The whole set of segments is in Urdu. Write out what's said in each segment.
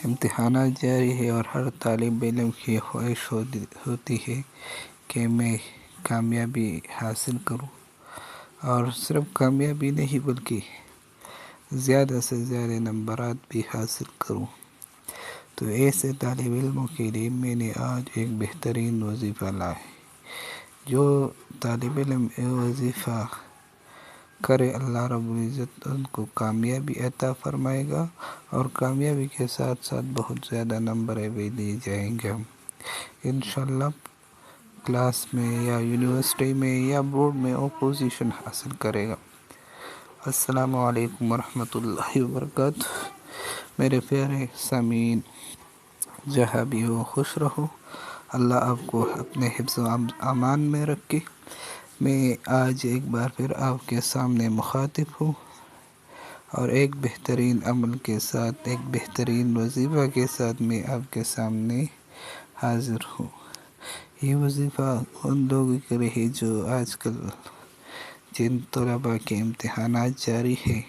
امتحانات جاری ہے اور ہر طالب علم کی خواہش ہوتی ہے کہ میں کامیابی حاصل کروں، اور صرف کامیابی نہیں بلکہ زیادہ سے زیادہ نمبرات بھی حاصل کروں۔ تو ایسے طالب علموں کے لیے میں نے آج ایک بہترین وظیفہ لایا ہے۔ جو طالب علم یہ وظیفہ کرے، اللہ رب العزت ان کو کامیابی عطا فرمائے گا، اور کامیابی کے ساتھ ساتھ بہت زیادہ نمبر بھی دیے جائیں گے۔ انشاءاللہ کلاس میں یا یونیورسٹی میں یا بورڈ میں وہ پوزیشن حاصل کرے گا۔ السلام علیکم ورحمۃ اللہ وبرکاتہ۔ میرے پیارے سامعین، جہاں بھی ہو خوش رہو، اللہ آپ کو اپنے حفظ و امان میں رکھے۔ میں آج ایک بار پھر آپ کے سامنے مخاطب ہوں، اور ایک بہترین عمل کے ساتھ، ایک بہترین وظیفہ کے ساتھ میں آپ کے سامنے حاضر ہوں۔ یہ وظیفہ ان لوگوں کے لیے جو آج کل جن طلباء کے امتحانات جاری ہے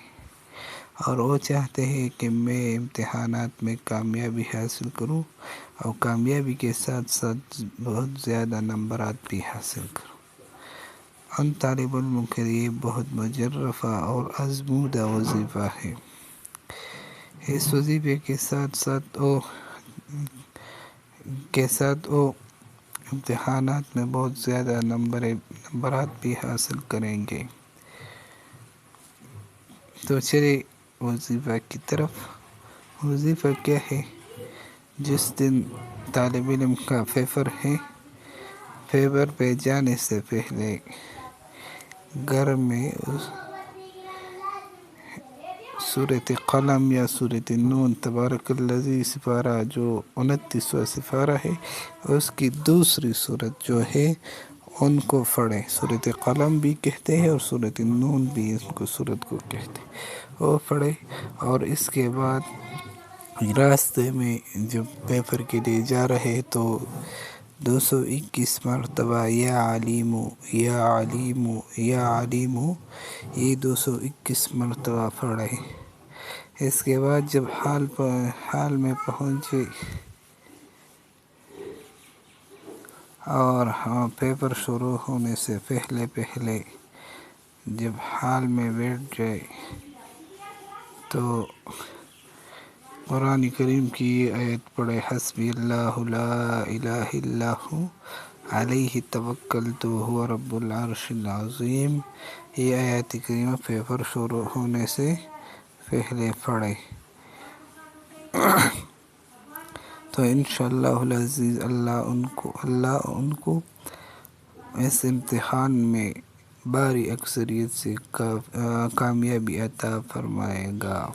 اور وہ چاہتے ہیں کہ میں امتحانات میں کامیابی حاصل کروں، اور کامیابی کے ساتھ ساتھ بہت زیادہ نمبرات بھی حاصل کروں۔ ان طالب علموں کے لیے بہت مجرفہ اور آزمودہ وظیفہ ہے۔ اس وظیفے کے ساتھ وہ امتحانات میں بہت زیادہ نمبرات بھی حاصل کریں گے۔ تو چلے وظیفہ کی طرف۔ وظیفہ کیا ہے؟ جس دن طالب علم کا پیپر ہے، پیپر پہ جانے سے پہلے گھر میں سورۃ قلم یا سورۃ نون تبارک الذی سپارہ جو 29واں سپارہ ہے، اس کی دوسری سورت جو ہے ان کو پڑھیں۔ سورۃ قلم بھی کہتے ہیں اور سورۃ نون بھی اس کو سورت کو کہتے ہیں، وہ پڑھے۔ اور اس کے بعد راستے میں جب پیپر کے لیے جا رہے تو 221 مرتبہ یا علیم یا علیم یا علیم، یہ 221 مرتبہ پڑھے۔ اس کے بعد جب حال میں پہنچے اور پیپر شروع ہونے سے پہلے جب حال میں بیٹھ جائے تو قرآن کریم کی یہ آیت پڑھے، حسبی اللہ لا الہ الا ہو علیہ توکلت وہو رب العرش العظیم۔ یہ آیت کریمہ پیپر شروع ہونے سے پہلے پڑھے۔ تو انشاءاللہ العزیز اللہ ان کو اس امتحان میں باری اکثریت سے کامیابی عطا فرمائے گا۔